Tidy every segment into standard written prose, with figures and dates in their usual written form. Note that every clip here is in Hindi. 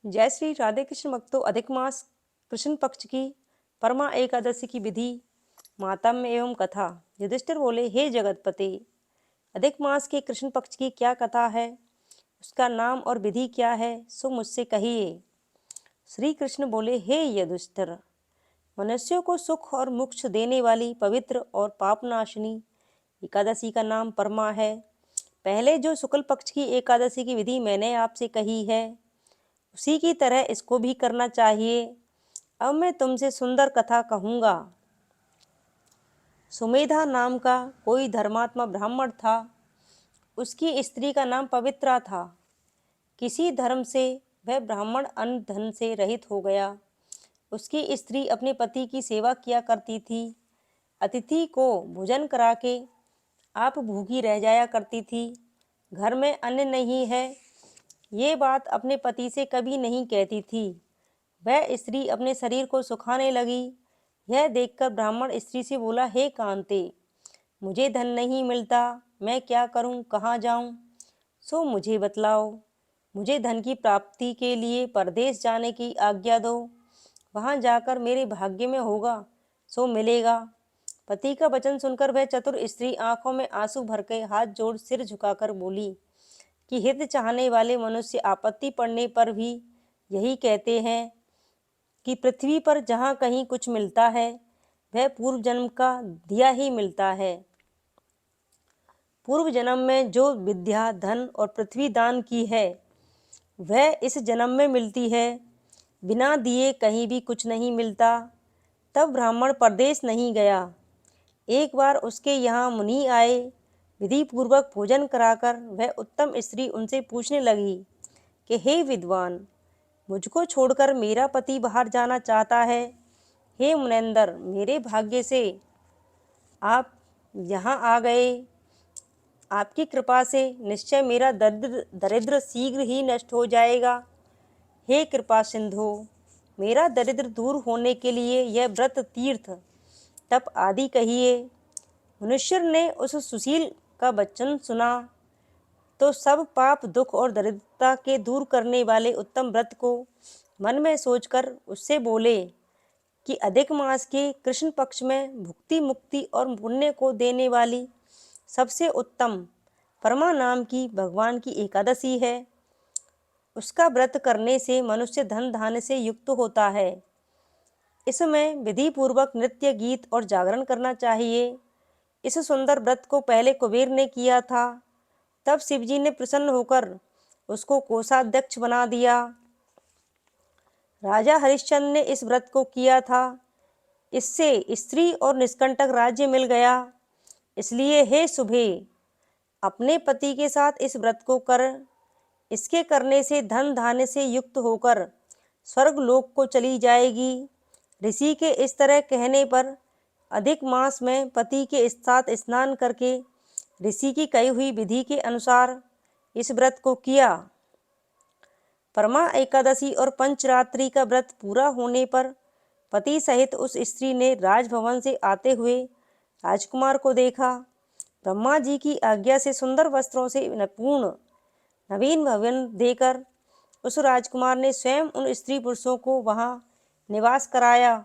जय श्री राधे कृष्ण भक्तों। अधिक मास कृष्ण पक्ष की परमा एकादशी की विधि मातम्य एवं कथा। युधिष्ठिर बोले, हे जगतपते, अधिक मास के कृष्ण पक्ष की क्या कथा है, उसका नाम और विधि क्या है, सो मुझसे कहिए। श्री कृष्ण बोले, हे युधिष्ठिर, मनुष्यों को सुख और मोक्ष देने वाली पवित्र और पापनाशिनी एकादशी का नाम परमा है। पहले जो शुक्ल पक्ष की एकादशी की विधि मैंने आपसे कही है, उसी की तरह इसको भी करना चाहिए। अब मैं तुमसे सुंदर कथा कहूँगा। सुमेधा नाम का कोई धर्मात्मा ब्राह्मण था। उसकी स्त्री का नाम पवित्रा था। किसी धर्म से वह ब्राह्मण अन्न धन से रहित हो गया। उसकी स्त्री अपने पति की सेवा किया करती थी। अतिथि को भोजन करा के आप भूखी रह जाया करती थी। घर में अन्न नहीं है, ये बात अपने पति से कभी नहीं कहती थी। वह स्त्री अपने शरीर को सुखाने लगी। यह देखकर ब्राह्मण स्त्री से बोला, हे कांते, मुझे धन नहीं मिलता, मैं क्या करूं, कहाँ जाऊं, सो मुझे बतलाओ। मुझे धन की प्राप्ति के लिए परदेश जाने की आज्ञा दो। वहां जाकर मेरे भाग्य में होगा सो मिलेगा। पति का वचन सुनकर वह चतुर स्त्री आंखों में आंसू भर के हाथ जोड़ सिर झुकाकर बोली कि हित चाहने वाले मनुष्य आपत्ति पड़ने पर भी यही कहते हैं कि पृथ्वी पर जहाँ कहीं कुछ मिलता है वह पूर्व जन्म का दिया ही मिलता है। पूर्व जन्म में जो विद्या, धन और पृथ्वी दान की है वह इस जन्म में मिलती है। बिना दिए कहीं भी कुछ नहीं मिलता। तब ब्राह्मण परदेश नहीं गया। एक बार उसके यहाँ मुनि आए। विधि पूर्वक भोजन कराकर वह उत्तम स्त्री उनसे पूछने लगी कि हे विद्वान, मुझको छोड़कर मेरा पति बाहर जाना चाहता है। हे मुनेंद्र, मेरे भाग्य से आप यहाँ आ गए। आपकी कृपा से निश्चय मेरा दरिद्र शीघ्र ही नष्ट हो जाएगा। हे कृपा सिंधु, मेरा दरिद्र दूर होने के लिए यह व्रत, तीर्थ, तप आदि कहिए। मनुष्य ने उस सुशील का वचन सुना तो सब पाप, दुख और दरिद्रता के दूर करने वाले उत्तम व्रत को मन में सोचकर उससे बोले कि अधिक मास के कृष्ण पक्ष में भुक्ति, मुक्ति और पुण्य को देने वाली सबसे उत्तम परमा नाम की भगवान की एकादशी है। उसका व्रत करने से मनुष्य धन धान्य से युक्त होता है। इसमें विधि पूर्वक नृत्य, गीत और जागरण करना चाहिए। इस सुंदर व्रत को पहले कुबेर ने किया था। तब शिवजी ने प्रसन्न होकर उसको कोषाध्यक्ष बना दिया। राजा हरिश्चंद्र ने इस व्रत को किया था। इससे स्त्री और निष्कंटक राज्य मिल गया। इसलिए हे शुभे, अपने पति के साथ इस व्रत को कर। इसके करने से धन धान्य से युक्त होकर स्वर्ग लोक को चली जाएगी। ऋषि के इस तरह कहने पर अधिक मास में पति के साथ स्नान करके ऋषि की कही हुई विधि के अनुसार इस व्रत को किया। परमा एकादशी और पंचरात्रि का व्रत पूरा होने पर पति सहित उस स्त्री ने राजभवन से आते हुए राजकुमार को देखा। ब्रह्मा जी की आज्ञा से सुंदर वस्त्रों से पूर्ण नवीन भवन देकर उस राजकुमार ने स्वयं उन स्त्री पुरुषों को वहां निवास कराया।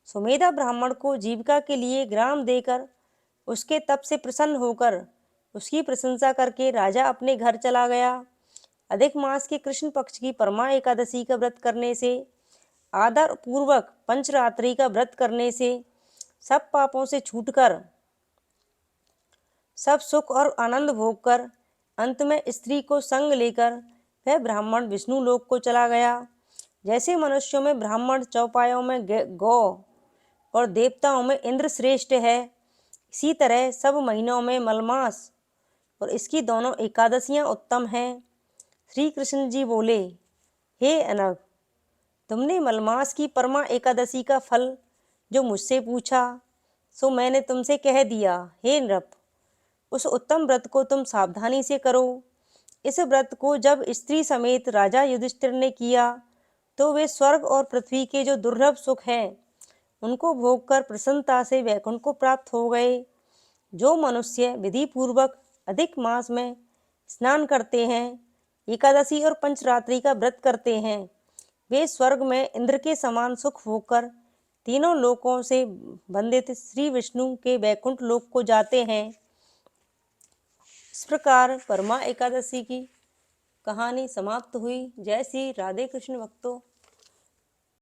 सुमेधा ब्राह्मण को जीविका के लिए ग्राम देकर उसके तप से प्रसन्न होकर उसकी प्रशंसा करके राजा अपने घर चला गया। अधिक मास के कृष्ण पक्ष की परमा एकादशी का व्रत करने से, आदर पूर्वक पंचरात्रि का व्रत करने से सब पापों से छूटकर सब सुख और आनंद भोग कर अंत में स्त्री को संग लेकर वह ब्राह्मण विष्णु लोक को चला गया। जैसे मनुष्यों में ब्राह्मण, चौपायों में गौ और देवताओं में इंद्र श्रेष्ठ है, इसी तरह सब महीनों में मलमास और इसकी दोनों एकादशियां उत्तम हैं। श्री कृष्ण जी बोले, हे अनग, तुमने मलमास की परमा एकादशी का फल जो मुझसे पूछा सो मैंने तुमसे कह दिया। हे नृप, उस उत्तम व्रत को तुम सावधानी से करो। इस व्रत को जब स्त्री समेत राजा युधिष्ठिर ने किया तो वे स्वर्ग और पृथ्वी के जो दुर्लभ सुख हैं उनको भोगकर प्रसन्नता से वैकुंठ को प्राप्त हो गए। जो मनुष्य विधि पूर्वक अधिक मास में स्नान करते हैं एकादशी और पंचरात्रि का व्रत करते हैं, वे स्वर्ग में इंद्र के समान सुख होकर तीनों लोकों से वंदित श्री विष्णु के वैकुंठ लोक को जाते हैं। इस प्रकार परमा एकादशी की कहानी समाप्त हुई। जय श्री राधे कृष्ण भक्तों।